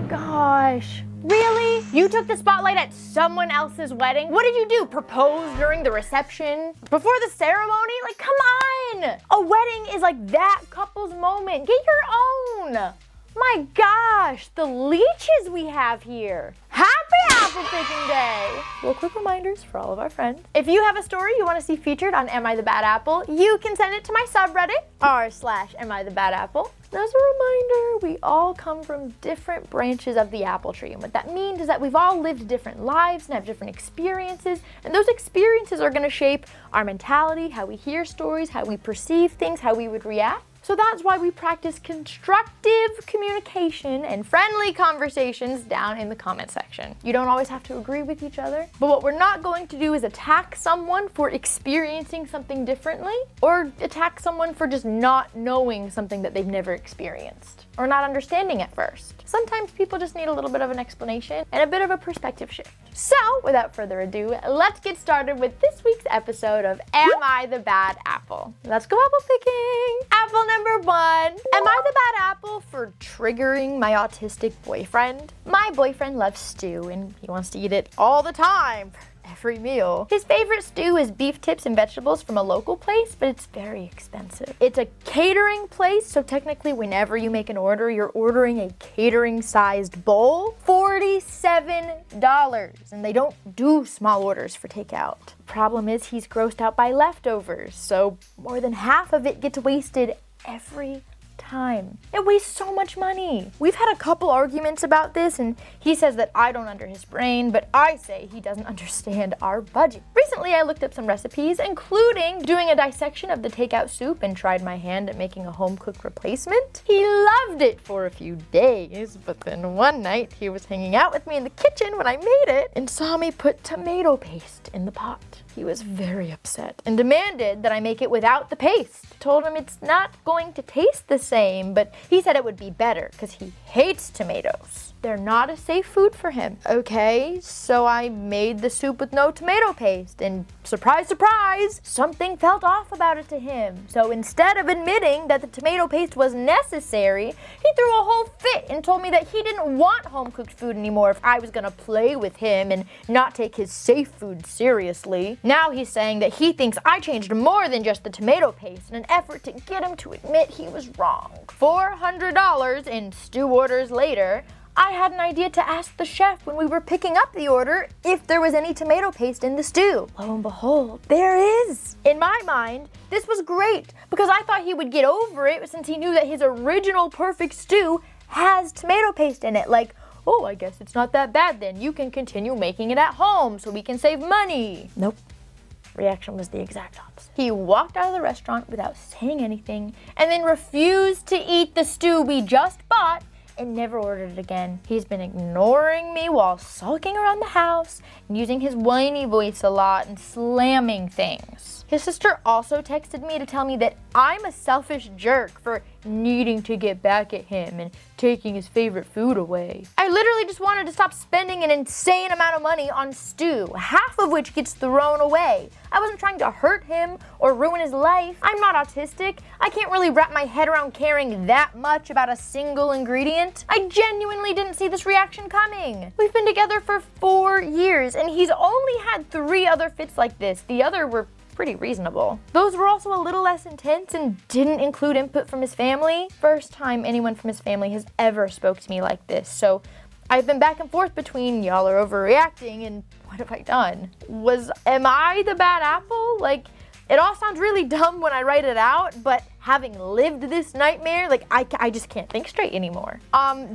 gosh. Really? You took the spotlight at someone else's wedding? What did you do? Propose during the reception? Before the ceremony? Like, come on! A wedding is like that couple's moment. Get your own! My gosh, the leeches we have here. Happy apple picking day! Well, quick reminders for all of our friends. If you have a story you want to see featured on Am I the Bad Apple, you can send it to my subreddit, r/Am I the Bad Apple. And as a reminder, we all come from different branches of the apple tree. And what that means is that we've all lived different lives and have different experiences. And those experiences are going to shape our mentality, how we hear stories, how we perceive things, how we would react. So that's why we practice constructive communication and friendly conversations down in the comment section. You don't always have to agree with each other, but what we're not going to do is attack someone for experiencing something differently or attack someone for just not knowing something that they've never experienced or not understanding at first. Sometimes people just need a little bit of an explanation and a bit of a perspective shift. So, without further ado, let's get started with this week's episode of Am I the Bad Apple? Let's go apple picking! Apple number 1. Am I the bad apple for triggering my autistic boyfriend? My boyfriend loves stew and he wants to eat it all the time. Every meal. His favorite stew is beef tips and vegetables from a local place, but it's very expensive. It's a catering place, so technically whenever you make an order, you're ordering a catering-sized bowl. $47, and they don't do small orders for takeout. Problem is he's grossed out by leftovers, so more than half of it gets wasted every time. It wastes so much money. We've had a couple arguments about this, and he says that I don't under his brain, but I say he doesn't understand our budget. Recently, I looked up some recipes, including doing a dissection of the takeout soup and tried my hand at making a home-cooked replacement. He loved it for a few days, but then one night he was hanging out with me in the kitchen when I made it and saw me put tomato paste in the pot. He was very upset and demanded that I make it without the paste. Told him it's not going to taste the same, but he said it would be better because he hates tomatoes. They're not a safe food for him. Okay, so I made the soup with no tomato paste, and surprise, surprise, something felt off about it to him. So instead of admitting that the tomato paste was necessary, he threw a whole fit and told me that he didn't want home-cooked food anymore if I was gonna play with him and not take his safe food seriously. Now he's saying that he thinks I changed more than just the tomato paste in an effort to get him to admit he was wrong. $400 in stew orders later, I had an idea to ask the chef when we were picking up the order if there was any tomato paste in the stew. Lo and behold, there is. In my mind, this was great because I thought he would get over it since he knew that his original perfect stew has tomato paste in it. Like, oh, I guess it's not that bad then. You can continue making it at home so we can save money. Nope. Reaction was the exact opposite. He walked out of the restaurant without saying anything and then refused to eat the stew we just bought and never ordered it again. He's been ignoring me while sulking around the house and using his whiny voice a lot and slamming things. His sister also texted me to tell me that I'm a selfish jerk for needing to get back at him and taking his favorite food away. I literally just wanted to stop spending an insane amount of money on stew, half of which gets thrown away. I wasn't trying to hurt him or ruin his life. I'm not autistic. I can't really wrap my head around caring that much about a single ingredient. I genuinely didn't see this reaction coming. We've been together for 4 years and he's only had 3 other fits like this. The other were pretty reasonable. Those were also a little less intense and didn't include input from his family. First time anyone from his family has ever spoke to me like this, so I've been back and forth between y'all are overreacting and what have I done? Am I the bad apple? Like, it all sounds really dumb when I write it out, but having lived this nightmare, like, I just can't think straight anymore.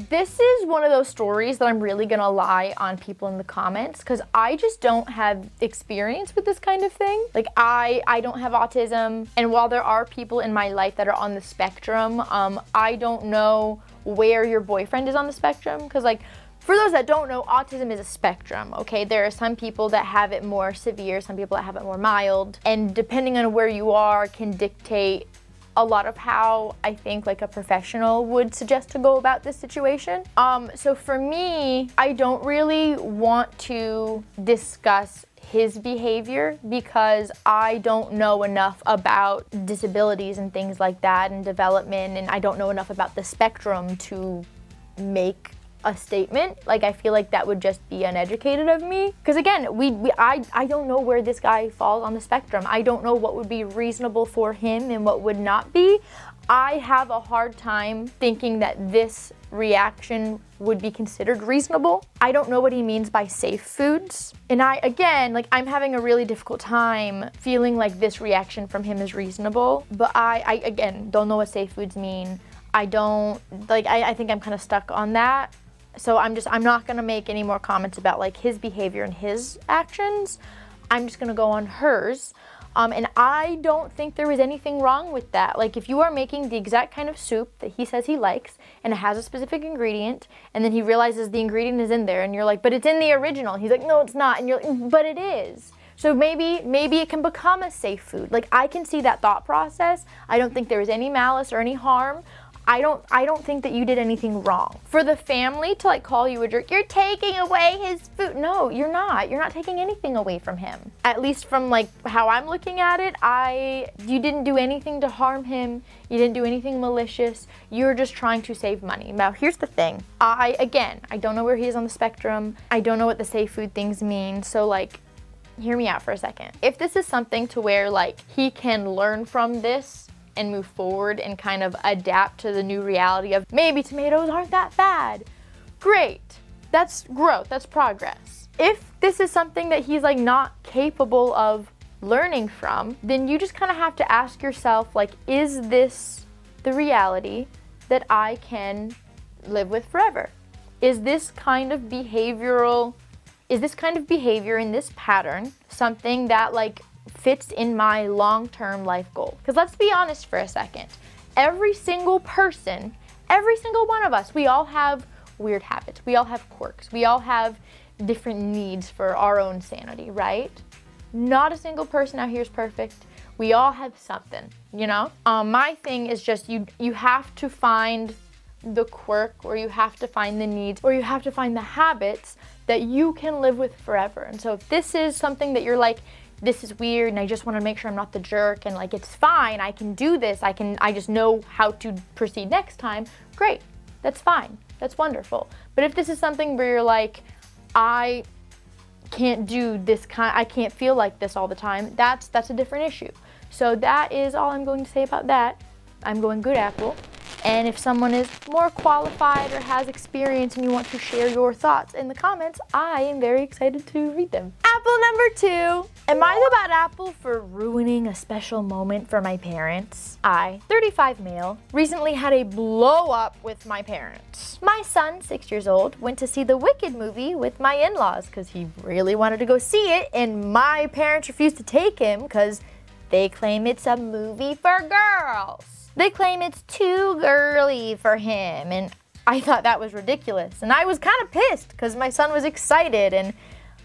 This is one of those stories that I'm really gonna lie on people in the comments because I just don't have experience with this kind of thing. Like, I don't have autism, and while there are people in my life that are on the spectrum, I don't know where your boyfriend is on the spectrum because, like, for those that don't know, autism is a spectrum, okay? There are some people that have it more severe, some people that have it more mild, and depending on where you are can dictate a lot of how I think like a professional would suggest to go about this situation. So for me, I don't really want to discuss his behavior because I don't know enough about disabilities and things like that and development, and I don't know enough about the spectrum to make a statement. Like, I feel like that would just be uneducated of me. Because again, I don't know where this guy falls on the spectrum. I don't know what would be reasonable for him and what would not be. I have a hard time thinking that this reaction would be considered reasonable. I don't know what he means by safe foods. And I'm having a really difficult time feeling like this reaction from him is reasonable. But I again, don't know what safe foods mean. I think I'm kind of stuck on that. So I'm not gonna make any more comments about like his behavior and his actions. I'm just gonna go on hers. And I don't think there was anything wrong with that. Like, if you are making the exact kind of soup that he says he likes, and it has a specific ingredient, and then he realizes the ingredient is in there, and you're like, but it's in the original. He's like, no, it's not. And you're like, but it is. So maybe it can become a safe food. Like, I can see that thought process. I don't think there was any malice or any harm. I don't think that you did anything wrong. For the family to like call you a jerk, you're taking away his food. No, you're not. You're not taking anything away from him. At least from like how I'm looking at it, you didn't do anything to harm him. You didn't do anything malicious. You're just trying to save money. Now, here's the thing. I don't know where he is on the spectrum. I don't know what the safe food things mean. So like, hear me out for a second. If this is something to where like he can learn from this and move forward and kind of adapt to the new reality of maybe tomatoes aren't that bad. Great. That's growth. That's progress. If this is something that he's like not capable of learning from, then you just kind of have to ask yourself, like, is this the reality that I can live with forever? Is this kind of behavior in this pattern something that like fits in my long-term life goal? Because let's be honest for a second. Every single person, every single one of us, we all have weird habits. We all have quirks. We all have different needs for our own sanity, right? Not a single person out here is perfect. We all have something, you know? My thing is just you have to find the quirk, or you have to find the needs, or you have to find the habits that you can live with forever. And so if this is something that you're like, this is weird and I just want to make sure I'm not the jerk and like it's fine, I can do this, I just know how to proceed next time, great, that's fine, that's wonderful. But if this is something where you're like, I can't do this I can't feel like this all the time, that's a different issue. So that is all I'm going to say about that. I'm going good apple. And if someone is more qualified or has experience and you want to share your thoughts in the comments, I am very excited to read them. Apple number 2. Am I the bad apple for ruining a special moment for my parents? I, 35 male, recently had a blow up with my parents. My son, 6 years old, went to see the Wicked movie with my in-laws because he really wanted to go see it, and my parents refused to take him because they claim it's a movie for girls. They claim it's too girly for him, and I thought that was ridiculous. And I was kind of pissed because my son was excited, and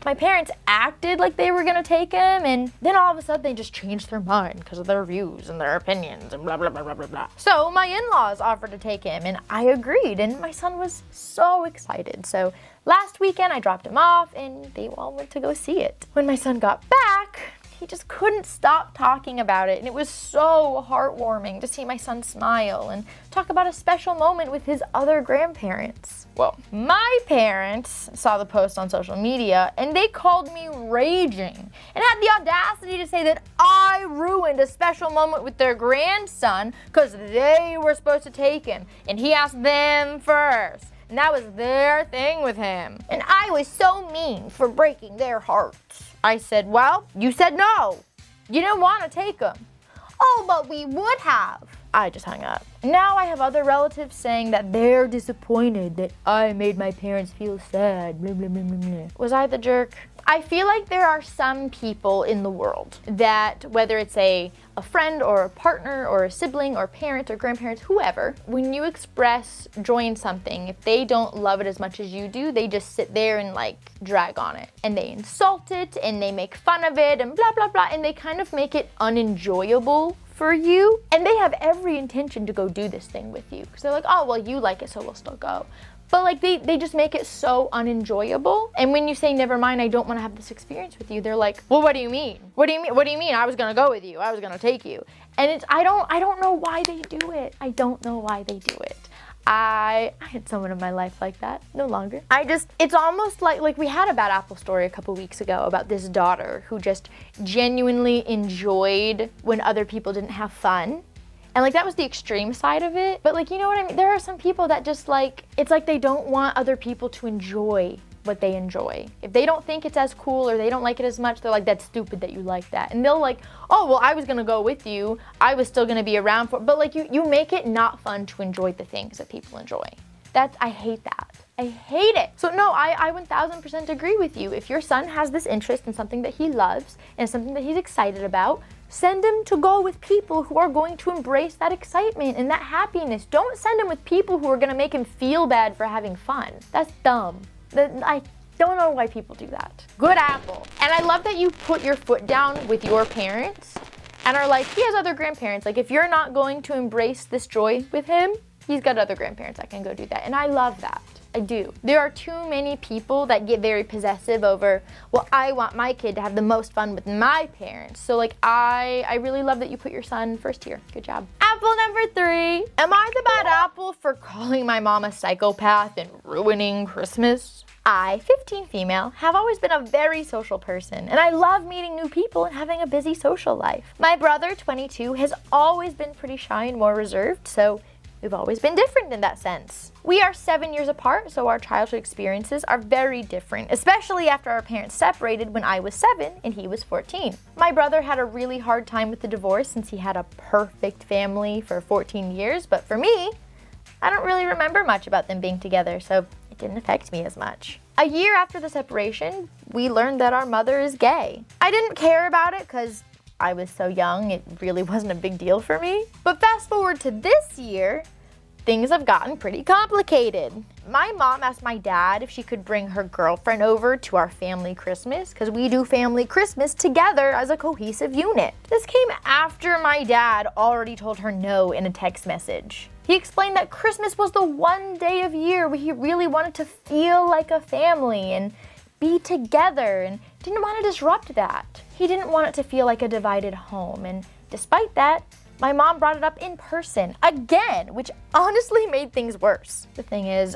my parents acted like they were gonna take him, and then all of a sudden they just changed their mind because of their views and their opinions and blah, blah, blah, blah, blah, blah. So my in-laws offered to take him, and I agreed, and my son was so excited. So last weekend I dropped him off, and they all went to go see it. When my son got back, he just couldn't stop talking about it, and it was so heartwarming to see my son smile and talk about a special moment with his other grandparents. Well, my parents saw the post on social media, and they called me raging and had the audacity to say that I ruined a special moment with their grandson because they were supposed to take him, and he asked them first. And that was their thing with him. And I was so mean for breaking their hearts. I said, well, you said no. You didn't want to take him. Oh, but we would have. I just hung up. Now I have other relatives saying that they're disappointed that I made my parents feel sad. Blah, blah, blah, blah, blah. Was I the jerk? I feel like there are some people in the world that, whether it's a friend or a partner or a sibling or parent or grandparents, whoever, when you express joy in something, if they don't love it as much as you do, they just sit there and like drag on it. And they insult it and they make fun of it and blah, blah, blah. And they kind of make it unenjoyable for you. And they have every intention to go do this thing with you. Because they're like, oh, well, you like it, so we'll still go. But like they just make it so unenjoyable. And when you say, never mind, I don't want to have this experience with you, they're like, well, what do you mean? What do you mean? What do you mean? I was going to go with you. I was going to take you. And I don't know why they do it. I don't know why they do it. I had someone in my life like that. No longer. It's almost like we had a bad apple story a couple weeks ago about this daughter who just genuinely enjoyed when other people didn't have fun. And like that was the extreme side of it. But like, you know what I mean? There are some people that just like, it's like they don't want other people to enjoy what they enjoy. If they don't think it's as cool or they don't like it as much, they're like, that's stupid that you like that. And they'll like, oh, well, I was gonna go with you. I was still gonna be around for, but like you make it not fun to enjoy the things that people enjoy. I hate that. I hate it. So no, I 1000% agree with you. If your son has this interest in something that he loves and something that he's excited about, send him to go with people who are going to embrace that excitement and that happiness. Don't send him with people who are gonna make him feel bad for having fun. That's dumb. I don't know why people do that. Good apple. And I love that you put your foot down with your parents and are like, he has other grandparents. Like if you're not going to embrace this joy with him, he's got other grandparents that can go do that. And I love that. I do. There are too many people that get very possessive over, well, I want my kid to have the most fun with my parents. So like I really love that you put your son first here. Good job. Apple number 3. Am I the bad apple for calling my mom a psychopath and ruining Christmas? I, 15 female, have always been a very social person, and I love meeting new people and having a busy social life. My brother, 22, has always been pretty shy and more reserved, so we've always been different in that sense. We are 7 years apart, so our childhood experiences are very different, especially after our parents separated when I was 7 and he was 14. My brother had a really hard time with the divorce since he had a perfect family for 14 years, but for me, I don't really remember much about them being together, so it didn't affect me as much. A year after the separation, we learned that our mother is gay. I didn't care about it because I was so young, it really wasn't a big deal for me. But fast forward to this year, things have gotten pretty complicated. My mom asked my dad if she could bring her girlfriend over to our family Christmas, because we do family Christmas together as a cohesive unit. This came after my dad already told her no in a text message. He explained that Christmas was the one day of year where he really wanted to feel like a family and be together and didn't want to disrupt that. He didn't want it to feel like a divided home, and despite that, my mom brought it up in person again, which honestly made things worse. The thing is,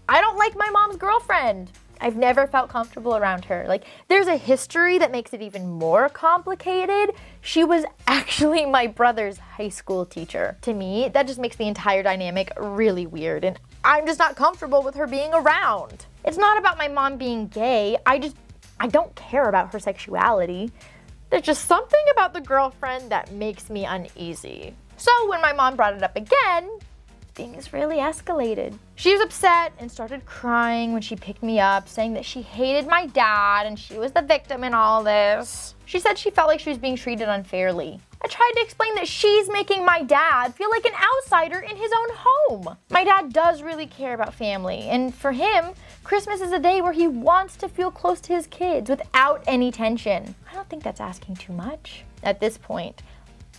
I don't like my mom's girlfriend. I've never felt comfortable around her. Like, there's a history that makes it even more complicated. She was actually my brother's high school teacher. To me, that just makes the entire dynamic really weird, and I'm just not comfortable with her being around. It's not about my mom being gay. I don't care about her sexuality. There's just something about the girlfriend that makes me uneasy. So when my mom brought it up again, things really escalated. She was upset and started crying when she picked me up, saying that she hated my dad and she was the victim in all this. She said she felt like she was being treated unfairly. I tried to explain that she's making my dad feel like an outsider in his own home. My dad does really care about family, and for him, Christmas is a day where he wants to feel close to his kids without any tension. I don't think that's asking too much. At this point,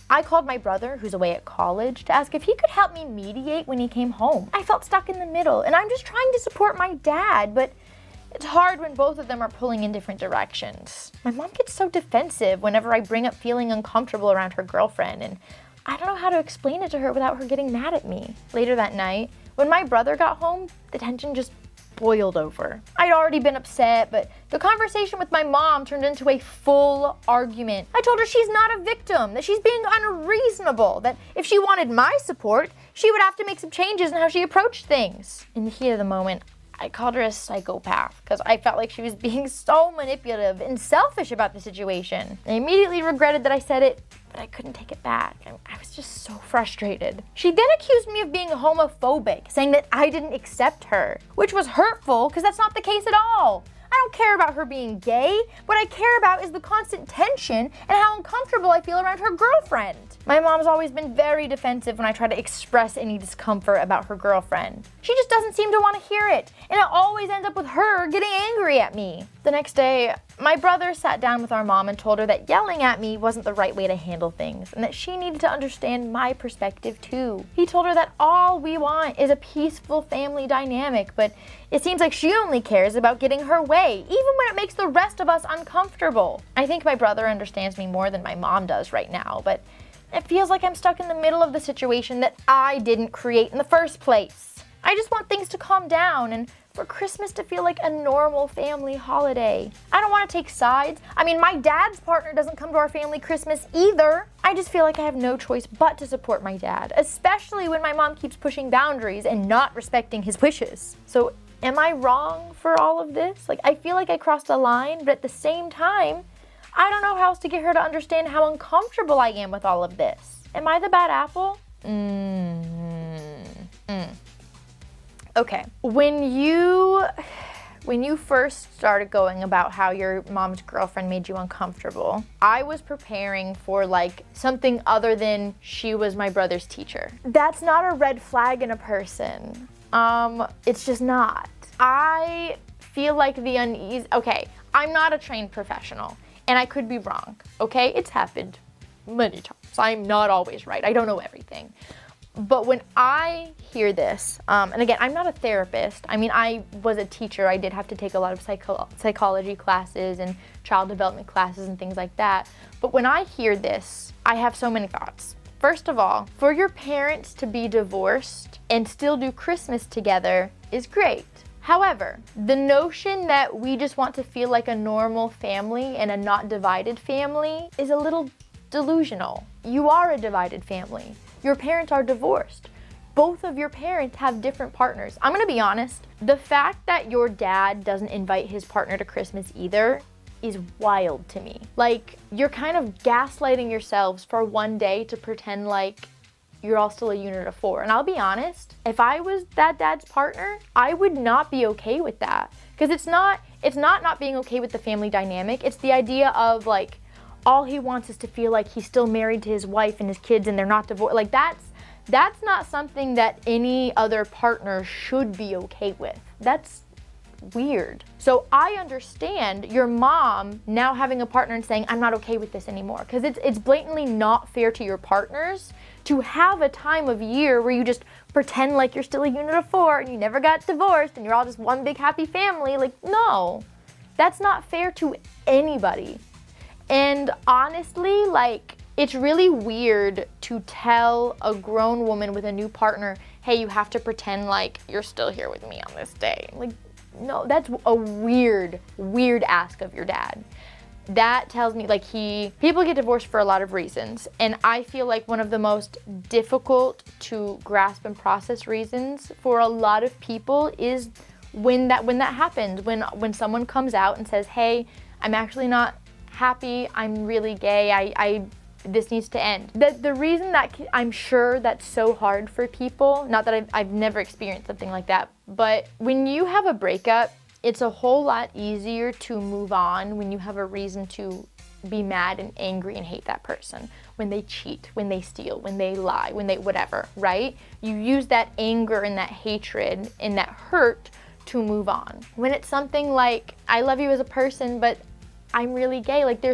I called my brother, who's away at college, to ask if he could help me mediate when he came home. I felt stuck in the middle, and I'm just trying to support my dad, but it's hard when both of them are pulling in different directions. My mom gets so defensive whenever I bring up feeling uncomfortable around her girlfriend, and I don't know how to explain it to her without her getting mad at me. Later that night, when my brother got home, the tension just boiled over. I'd already been upset, but the conversation with my mom turned into a full argument. I told her she's not a victim, that she's being unreasonable, that if she wanted my support, she would have to make some changes in how she approached things. In the heat of the moment, I called her a psychopath because I felt like she was being so manipulative and selfish about the situation. I immediately regretted that I said it, but I couldn't take it back. I was just so frustrated. She then accused me of being homophobic, saying that I didn't accept her, which was hurtful because that's not the case at all. I don't care about her being gay. What I care about is the constant tension and how uncomfortable I feel around her girlfriend. My mom's always been very defensive when I try to express any discomfort about her girlfriend. She just doesn't seem to want to hear it, and it always ends up with her getting angry at me. The next day, my brother sat down with our mom and told her that yelling at me wasn't the right way to handle things, and that she needed to understand my perspective too. He told her that all we want is a peaceful family dynamic, but it seems like she only cares about getting her way, even when it makes the rest of us uncomfortable. I think my brother understands me more than my mom does right now, but it feels like I'm stuck in the middle of the situation that I didn't create in the first place. I just want things to calm down and for Christmas to feel like a normal family holiday. I don't want to take sides. I mean, my dad's partner doesn't come to our family Christmas either. I just feel like I have no choice but to support my dad, especially when my mom keeps pushing boundaries and not respecting his wishes. So am I wrong for all of this? Like, I feel like I crossed a line, but at the same time, I don't know how else to get her to understand how uncomfortable I am with all of this. Am I the bad apple? Okay. When you first started going about how your mom's girlfriend made you uncomfortable, I was preparing for like something other than she was my brother's teacher. That's not a red flag in a person. It's just not. I feel like the unease. Okay, I'm not a trained professional, and I could be wrong. Okay, it's happened many times. I'm not always right. I don't know everything. But when I hear this, and again, I'm not a therapist. I mean, I was a teacher. I did have to take a lot of psychology classes and child development classes and things like that. But when I hear this, I have so many thoughts. First of all, for your parents to be divorced and still do Christmas together is great. However, the notion that we just want to feel like a normal family and a not divided family is a little delusional. You are a divided family. Your parents are divorced. Both of your parents have different partners. I'm gonna be honest, the fact that your dad doesn't invite his partner to Christmas either is wild to me. Like, you're kind of gaslighting yourselves for one day to pretend like you're all still a unit of four. And I'll be honest, if I was that dad's partner, I would not be okay with that. Because it's not being okay with the family dynamic. It's the idea of like, all he wants is to feel like he's still married to his wife and his kids and they're not divorced. Like that's not something that any other partner should be okay with. That's weird. So I understand your mom now having a partner and saying, I'm not okay with this anymore. Because it's blatantly not fair to your partners to have a time of year where you just pretend like you're still a unit of four and you never got divorced and you're all just one big happy family. Like, no, that's not fair to anybody. And honestly, like, it's really weird to tell a grown woman with a new partner, hey, you have to pretend like you're still here with me on this day. Like, no, that's a weird ask of your dad. That tells me, like, people get divorced for a lot of reasons. And I feel like one of the most difficult to grasp and process reasons for a lot of people is when that happens, when someone comes out and says, hey, I'm actually not happy, I'm really gay, this needs to end. The reason that I'm sure that's so hard for people, not that I've never experienced something like that, but when you have a breakup, it's a whole lot easier to move on when you have a reason to be mad and angry and hate that person. When they cheat, when they steal, when they lie, when they whatever, right? You use that anger and that hatred and that hurt to move on. When it's something like, I love you as a person, but I'm really gay, like they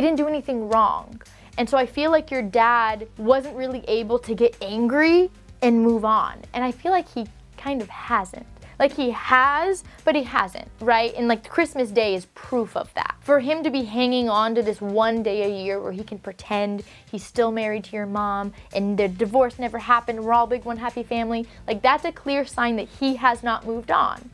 didn't do anything wrong. And so I feel like your dad wasn't really able to get angry and move on. And I feel like he kind of hasn't. Like he has, but he hasn't, right? And like Christmas Day is proof of that. For him to be hanging on to this one day a year where he can pretend he's still married to your mom and the divorce never happened, we're all big one happy family, like that's a clear sign that he has not moved on.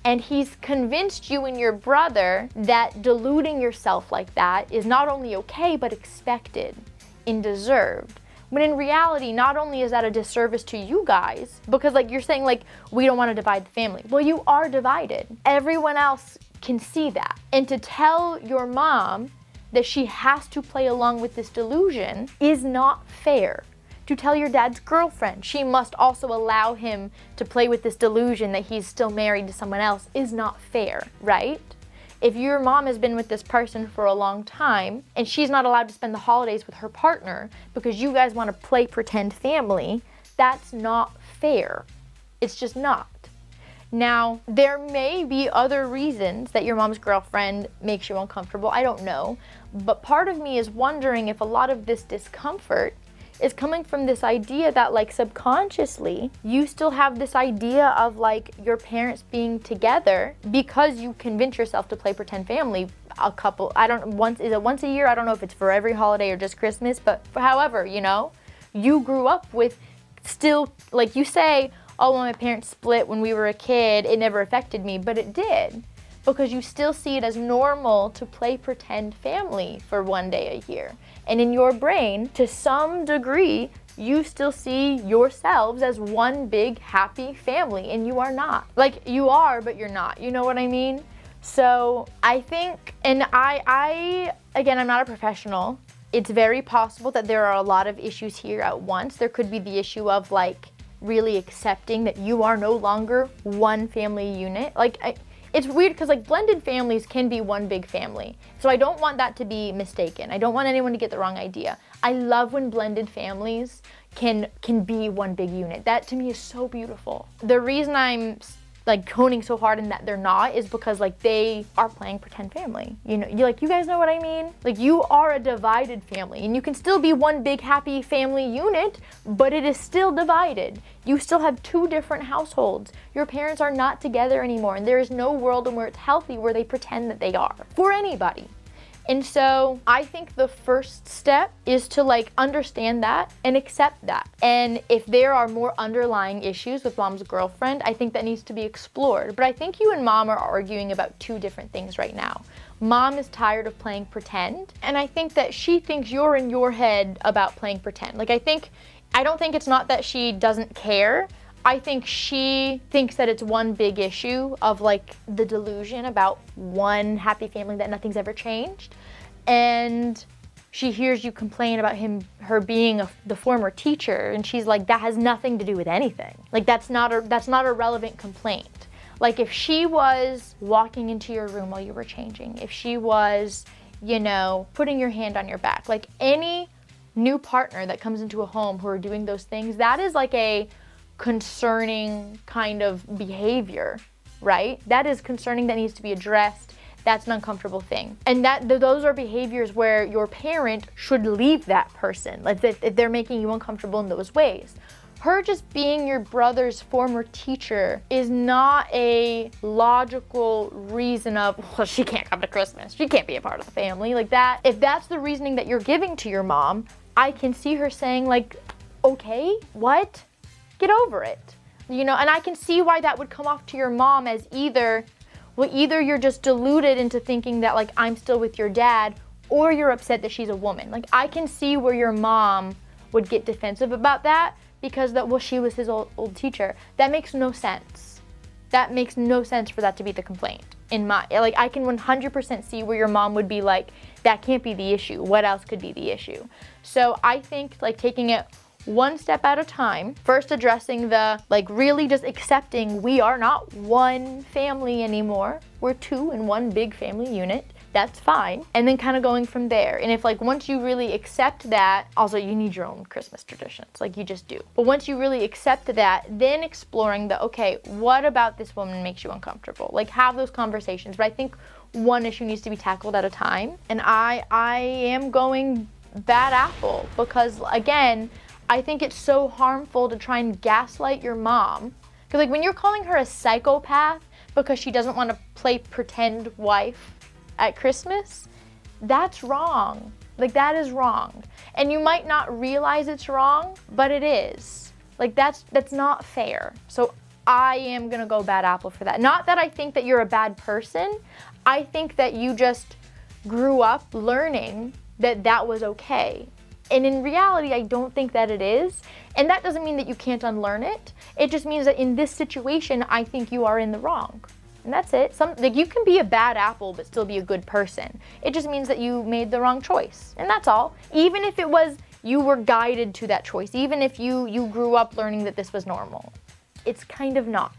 And he's convinced you and your brother that deluding yourself like that is not only okay, but expected and deserved. When in reality, not only is that a disservice to you guys, because like you're saying like, we don't want to divide the family. Well, you are divided. Everyone else can see that. And to tell your mom that she has to play along with this delusion is not fair. To tell your dad's girlfriend she must also allow him to play with this delusion that he's still married to someone else is not fair, right? If your mom has been with this person for a long time and she's not allowed to spend the holidays with her partner because you guys want to play pretend family, that's not fair. It's just not. Now, there may be other reasons that your mom's girlfriend makes you uncomfortable. I don't know. But part of me is wondering if a lot of this discomfort is coming from this idea that like subconsciously you still have this idea of like your parents being together because you convince yourself to play pretend family is it once a year? I don't know if it's for every holiday or just Christmas, but however, you grew up with still, like you say, oh, well, my parents split when we were a kid, it never affected me, but it did. Because you still see it as normal to play pretend family for one day a year. And in your brain, to some degree, you still see yourselves as one big happy family, and you are not. Like, you are, but you're not. You know what I mean? So I think, and again, I'm not a professional. It's very possible that there are a lot of issues here at once. There could be the issue of like really accepting that you are no longer one family unit. Like, it's weird because like blended families can be one big family. So I don't want that to be mistaken. I don't want anyone to get the wrong idea. I love when blended families can be one big unit. That to me is so beautiful. The reason I'm like honing so hard in that they're not is because like they are playing pretend family. You know, you guys know what I mean? Like, you are a divided family, and you can still be one big happy family unit, but it is still divided. You still have two different households. Your parents are not together anymore, and there is no world in where it's healthy where they pretend that they are for anybody. And so I think the first step is to like understand that and accept that. And if there are more underlying issues with mom's girlfriend, I think that needs to be explored. But I think you and mom are arguing about two different things right now. Mom is tired of playing pretend, and I think that she thinks you're in your head about playing pretend. Like, I don't think it's not that she doesn't care. I think she thinks that it's one big issue of like the delusion about one happy family, that nothing's ever changed. And she hears you complain about her being the former teacher, and she's like, that has nothing to do with anything. Like, that's not a relevant complaint. Like, if she was walking into your room while you were changing, if she was, you know, putting your hand on your back, like any new partner that comes into a home who are doing those things, that is like a concerning kind of behavior, right? That is concerning, that needs to be addressed. That's an uncomfortable thing. And those are behaviors where your parent should leave that person, like if they're making you uncomfortable in those ways. Her just being your brother's former teacher is not a logical reason of, well, she can't come to Christmas. She can't be a part of the family. Like that, if that's the reasoning that you're giving to your mom, I can see her saying like, okay, what? Get over it. You know, and I can see why that would come off to your mom as either you're just deluded into thinking that like I'm still with your dad, or you're upset that she's a woman. Like, I can see where your mom would get defensive about that because she was his old teacher. That makes no sense. That makes no sense for that to be the complaint. I can 100% see where your mom would be like, that can't be the issue. What else could be the issue? So I think like taking it one step at a time, first addressing the, like, really just accepting we are not one family anymore. We're two in one big family unit. That's fine. And then kind of going from there. And if like once you really accept that, also you need your own Christmas traditions, like you just do. But once you really accept that, then exploring okay, what about this woman makes you uncomfortable? Like, have those conversations. But I think one issue needs to be tackled at a time. And I am going bad apple because, again, I think it's so harmful to try and gaslight your mom. Because like when you're calling her a psychopath because she doesn't want to play pretend wife at Christmas, that's wrong. Like, that is wrong. And you might not realize it's wrong, but it is. Like, that's not fair. So I am gonna go bad apple for that. Not that I think that you're a bad person. I think that you just grew up learning that was okay. And in reality, I don't think that it is. And that doesn't mean that you can't unlearn it. It just means that in this situation, I think you are in the wrong. And that's it. Like, you can be a bad apple but still be a good person. It just means that you made the wrong choice. And that's all. Even if it was you were guided to that choice, even if you grew up learning that this was normal, it's kind of not,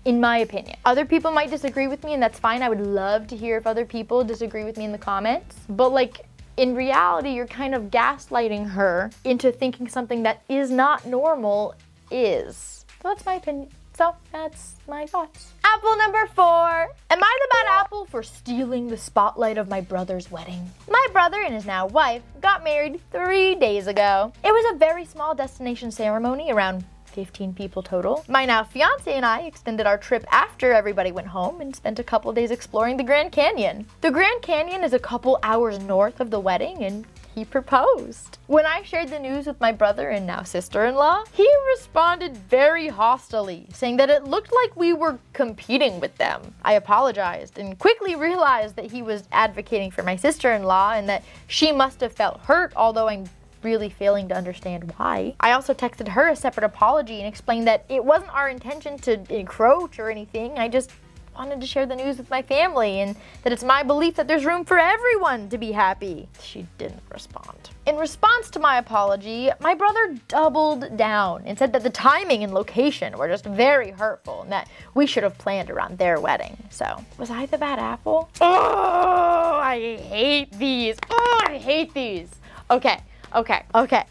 in my opinion. Other people might disagree with me, and that's fine. I would love to hear if other people disagree with me in the comments. But like, in reality, you're kind of gaslighting her into thinking something that is not normal is. So that's my opinion. So that's my thoughts. Apple number 4. Am I the bad apple for stealing the spotlight of my brother's wedding? My brother and his now wife got married 3 days ago. It was a very small destination ceremony, around 15 people total. My now fiance and I extended our trip after everybody went home and spent a couple days exploring the Grand Canyon. The Grand Canyon is a couple hours north of the wedding, and he proposed. When I shared the news with my brother and now sister-in-law, he responded very hostilely, saying that it looked like we were competing with them. I apologized and quickly realized that he was advocating for my sister-in-law and that she must have felt hurt, although I'm really failing to understand why. I also texted her a separate apology and explained that it wasn't our intention to encroach or anything. I just wanted to share the news with my family and that it's my belief that there's room for everyone to be happy. She didn't respond. In response to my apology, my brother doubled down and said that the timing and location were just very hurtful and that we should have planned around their wedding. So, was I the bad apple? Oh, I hate these. Oh, I hate these. Okay.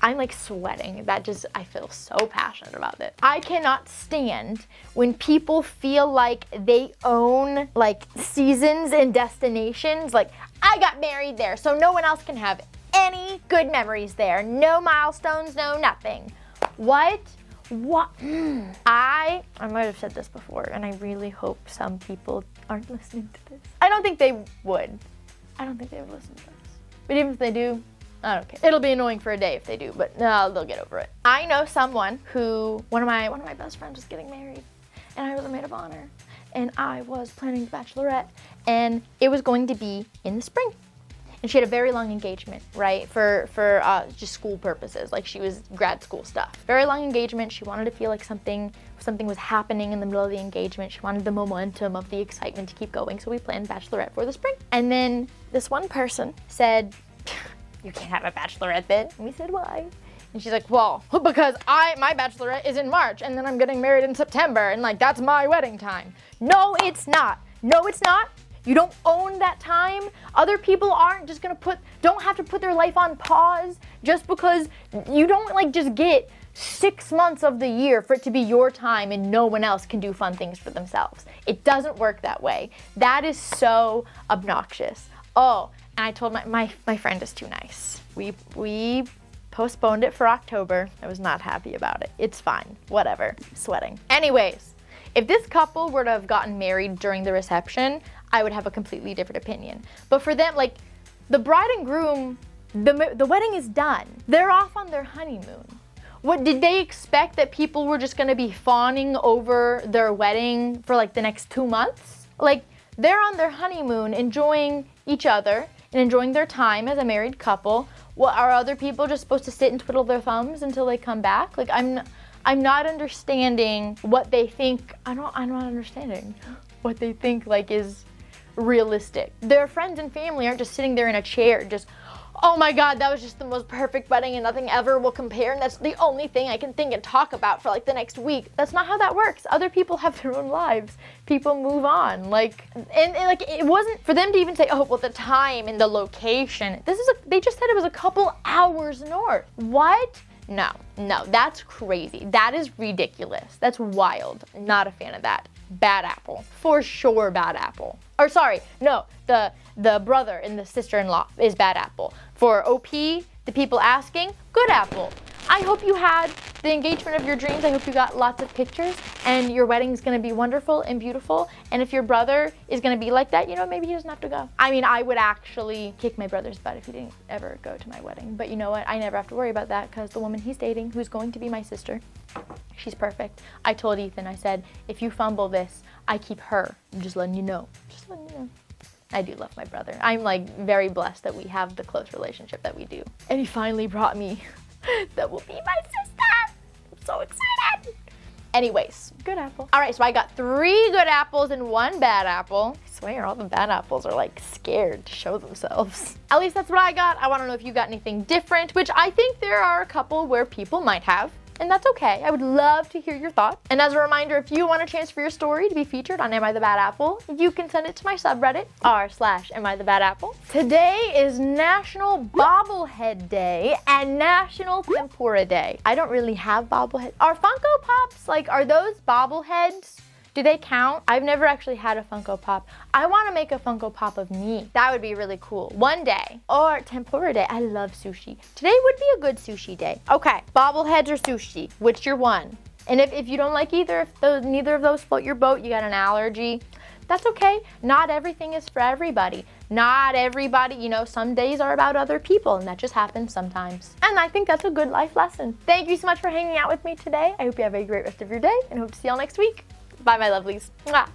I'm like sweating. I feel so passionate about this. I cannot stand when people feel like they own like seasons and destinations. Like, I got married there, so no one else can have any good memories there. No milestones, no nothing. What? I might have said this before, and I really hope some people aren't listening to this. I don't think they would. I don't think they would listen to this. But even if they do, I don't care. It'll be annoying for a day if they do, but no, they'll get over it. I know someone who, one of my best friends was getting married, and I was a maid of honor, and I was planning the bachelorette, and it was going to be in the spring. And she had a very long engagement, right, for just school purposes, like she was grad school stuff. Very long engagement. She wanted to feel like something was happening in the middle of the engagement. She wanted the momentum of the excitement to keep going, so we planned bachelorette for the spring. And then this one person said, "You can't have a bachelorette then." And we said, "Why?" And she's like, "Well, because my bachelorette is in March, and then I'm getting married in September, and like that's my wedding time." No, it's not. No, it's not. You don't own that time. Other people don't have to put their life on pause just because you don't like just get 6 months of the year for it to be your time and no one else can do fun things for themselves. It doesn't work that way. That is so obnoxious. Oh, and I told my friend is too nice. We postponed it for October. I was not happy about it. It's fine. Whatever. Sweating. Anyways, if this couple were to have gotten married during the reception, I would have a completely different opinion. But for them, like, the bride and groom, the wedding is done. They're off on their honeymoon. What, did they expect that people were just gonna be fawning over their wedding for like the next 2 months? Like, they're on their honeymoon enjoying each other and enjoying their time as a married couple. What, are other people just supposed to sit and twiddle their thumbs until they come back? Like, I'm not understanding what they think. I'm not understanding what they think like is realistic. Their friends and family aren't just sitting there in a chair just, "Oh my God, that was just the most perfect wedding and nothing ever will compare, and that's the only thing I can think and talk about for like the next week." That's not how that works. Other people have their own lives. People move on. Like, and like, it wasn't for them to even say, "Oh, well, the time and the location." They just said it was a couple hours north. What? No, that's crazy. That is ridiculous. That's wild. Not a fan of that. Bad apple. For sure, bad apple. Or sorry, no, the brother and the sister-in-law is bad apple. For OP, the people asking, good apple. I hope you had the engagement of your dreams. I hope you got lots of pictures and your wedding's gonna be wonderful and beautiful. And if your brother is gonna be like that, maybe he doesn't have to go. I mean, I would actually kick my brother's butt if he didn't ever go to my wedding. But you know what? I never have to worry about that because the woman he's dating, who's going to be my sister, she's perfect. I told Ethan, I said, if you fumble this, I keep her. I'm just letting you know. I do love my brother. I'm like very blessed that we have the close relationship that we do. And he finally brought me that will be my sister. I'm so excited. Anyways, good apple. All right, so I got 3 good apples and 1 bad apple. I swear all the bad apples are like scared to show themselves. At least that's what I got. I want to know if you got anything different, which I think there are a couple where people might have. And that's okay. I would love to hear your thoughts. And as a reminder, if you want a chance for your story to be featured on Am I the Bad Apple, you can send it to my subreddit, r/AmITheBadApple. Today is National Bobblehead Day and National Tempura Day. I don't really have bobbleheads. Are Funko Pops, are those bobbleheads? Do they count? I've never actually had a Funko Pop. I want to make a Funko Pop of me. That would be really cool. One day. Or Tempura Day. I love sushi. Today would be a good sushi day. Okay, bobbleheads or sushi? Which you're one? And if you don't like neither of those float your boat, you got an allergy, That's okay. Not everything is for everybody. Not everybody, some days are about other people, and that just happens sometimes. And I think that's a good life lesson. Thank you so much for hanging out with me today. I hope you have a great rest of your day, and hope to see y'all next week. Bye, my lovelies. Mwah.